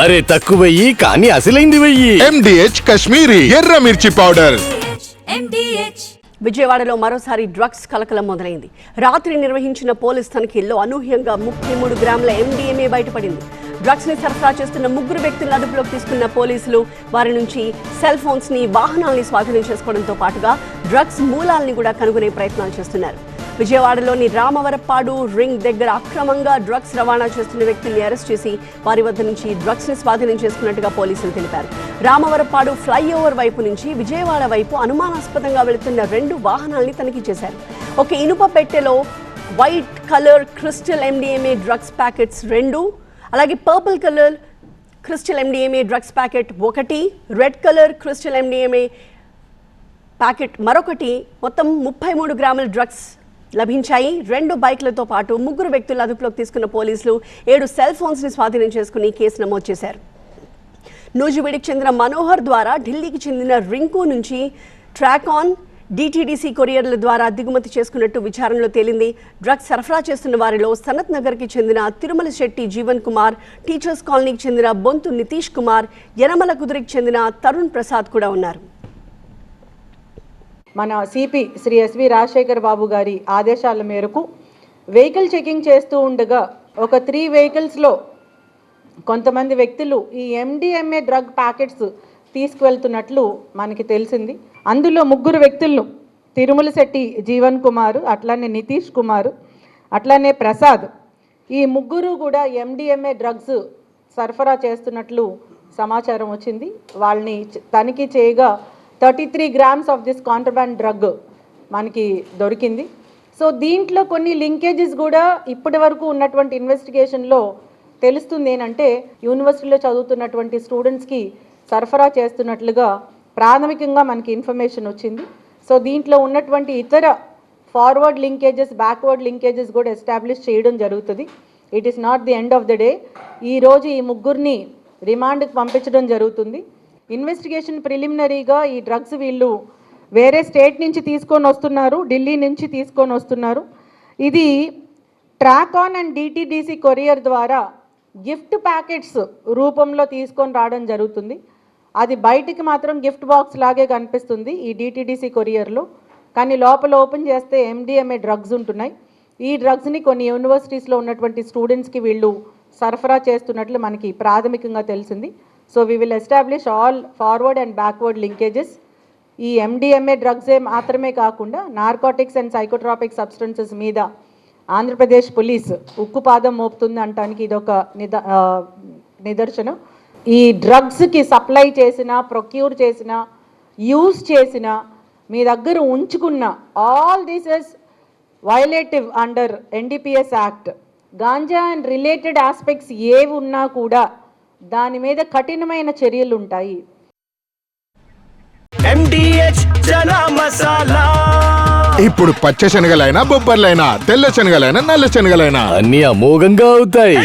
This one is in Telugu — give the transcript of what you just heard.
అరే తక్కువయ్యి కానీ అసలైంది వెయ్యి. MDH కాశ్మీరీ ఎర్ర మిర్చి పౌడర్. విజయవాడలో మరోసారి డ్రగ్స్ కలకలం మొదలైంది. రాత్రి నిర్వహించిన పోలీస్ తనిఖీల్లో అనూహ్యంగా 33 గ్రాముల MDMA బయటపడింది. డ్రగ్స్ ని సరఫరా చేస్తున్న 3 వ్యక్తులను అదుపులోకి తీసుకున్న పోలీసులు వారి నుంచి సెల్ ఫోన్స్ ని, వాహనాల్ని స్వాధీనం చేసుకోవడంతో పాటుగా డ్రగ్స్ మూలాల్ని కూడా కనుగొనే ప్రయత్నాలు చేస్తున్నారు. విజయవాడలోని రామవరపాడు రింగ్ దగ్గర అక్రమంగా డ్రగ్స్ రవాణా చేస్తున్న వ్యక్తుల్ని అరెస్ట్ చేసి వారి వద్ద నుంచి డ్రగ్స్ ని స్వాధీనం చేసుకున్నట్టుగా పోలీసులు తెలిపారు. రామవరపాడు ఫ్లైఓవర్ వైపు నుంచి విజయవాడ వైపు అనుమానాస్పదంగా వెళుతున్న 2 వాహనాల్ని తనిఖీ చేశారు. ఒక ఇనుప పెట్టెలో white colour crystal MDMA drugs packets 2, అలాగే purple colour crystal MDMA drugs packet 1, red colour crystal MDMA packet మరొకటి, మొత్తం 33 గ్రాముల డ్రగ్స్ లభించాయి. 2 బైక్లతో పాటు 3 వ్యక్తులను అదుపులోకి తీసుకున్న పోలీసులు 7 సెల్ ఫోన్స్ని స్వాధీనం చేసుకుని కేసు నమోదు చేశారు. నూజివీడికి చెందిన మనోహర్ ద్వారా ఢిల్లీకి చెందిన రింకు నుంచి ట్రాక్ ఆన్ DTDC కొరియర్ల ద్వారా దిగుమతి చేసుకున్నట్టు విచారణలో తేలింది. డ్రగ్స్ సరఫరా చేస్తున్న వారిలో సనత్ నగర్కి చెందిన తిరుమల శెట్టి జీవన్ కుమార్, టీచర్స్ కాలనీకి చెందిన బొంతు నితీష్ కుమార్, యనమల కుదురికి చెందిన తరుణ్ ప్రసాద్ కూడా ఉన్నారు. మన సిపి శ్రీ ఎస్వి రాజశేఖర్ బాబు గారి ఆదేశాల మేరకు వెహికల్ చెకింగ్ చేస్తూ ఉండగా ఒక 3 వెహికల్స్లో కొంతమంది వ్యక్తులు ఈ MDMA డ్రగ్ ప్యాకెట్స్ తీసుకువెళ్తున్నట్లు మనకి తెలిసింది. అందులో 3 వ్యక్తులను తిరుమల శెట్టి జీవన్ కుమార్, అట్లానే నితీష్ కుమార్, అట్లానే ప్రసాద్, ఈ 3 కూడా MDMA డ్రగ్స్ సరఫరా చేస్తున్నట్లు సమాచారం వచ్చింది. వాళ్ళని తనిఖీ చేయగా 33 గ్రామ్స్ ఆఫ్ దిస్ కాంట్రబాండ్ డ్రగ్ మనకి దొరికింది. సో దీంట్లో కొన్ని లింకేజెస్ కూడా ఇప్పటి వరకు ఉన్నటువంటి ఇన్వెస్టిగేషన్లో తెలుస్తుంది. ఏంటంటే యూనివర్సిటీలో చదువుతున్నటువంటి స్టూడెంట్స్కి సరఫరా చేస్తున్నట్లుగా ప్రాథమికంగా మనకి ఇన్ఫర్మేషన్ వచ్చింది. సో దీంట్లో ఉన్నటువంటి ఇతర ఫార్వర్డ్ లింకేజెస్, బ్యాక్వర్డ్ లింకేజెస్ కూడా ఎస్టాబ్లిష్ చేయడం జరుగుతుంది. It is not the end of the day. ఈరోజు ఈ 3 రిమాండ్కి పంపించడం జరుగుతుంది. ఇన్వెస్టిగేషన్ ప్రిలిమినరీగా ఈ డ్రగ్స్ వీళ్ళు వేరే స్టేట్ నుంచి తీసుకొని వస్తున్నారు, ఢిల్లీ నుంచి తీసుకొని వస్తున్నారు. ఇది track on and DTDC courier ద్వారా గిఫ్ట్ ప్యాకెట్స్ రూపంలో తీసుకొని రావడం జరుగుతుంది. అది బయటికి మాత్రం గిఫ్ట్ బాక్స్ లాగే కనిపిస్తుంది ఈ DTDC కొరియర్లో, కానీ లోపల ఓపెన్ చేస్తే MDMA డ్రగ్స్ ఉంటున్నాయి. ఈ డ్రగ్స్ని కొన్ని యూనివర్సిటీస్లో ఉన్నటువంటి స్టూడెంట్స్కి వీళ్ళు సరఫరా చేస్తున్నట్లు మనకి ప్రాథమికంగా తెలిసింది. So we will establish all forward and backward linkages. ఈ MDMA డ్రగ్సే మాత్రమే కాకుండా నార్కోటిక్స్ అండ్ సైకోట్రాపిక్ సబ్స్టెన్సెస్ మీద ఆంధ్రప్రదేశ్ పోలీస్ ఉక్కుపాదం మోపుతుంది అనటానికి ఇదొక నిదర్శనం. ఈ డ్రగ్స్కి సప్లై చేసిన, ప్రొక్యూర్ చేసిన, యూజ్ చేసిన, మీ దగ్గర ఉంచుకున్న all this is violative under NDPS act. Ganja and related aspects ఏవి ఉన్నా కూడా దాని మీద కఠినమైన చర్యలు ఉంటాయి. MDH చనా మసాలా. ఇప్పుడు పచ్చ శనగలైనా, బొబ్బర్లైనా, తెల్ల శనగలైనా, నల్ల శనగలైనా అన్ని అమోఘంగా అవుతాయి.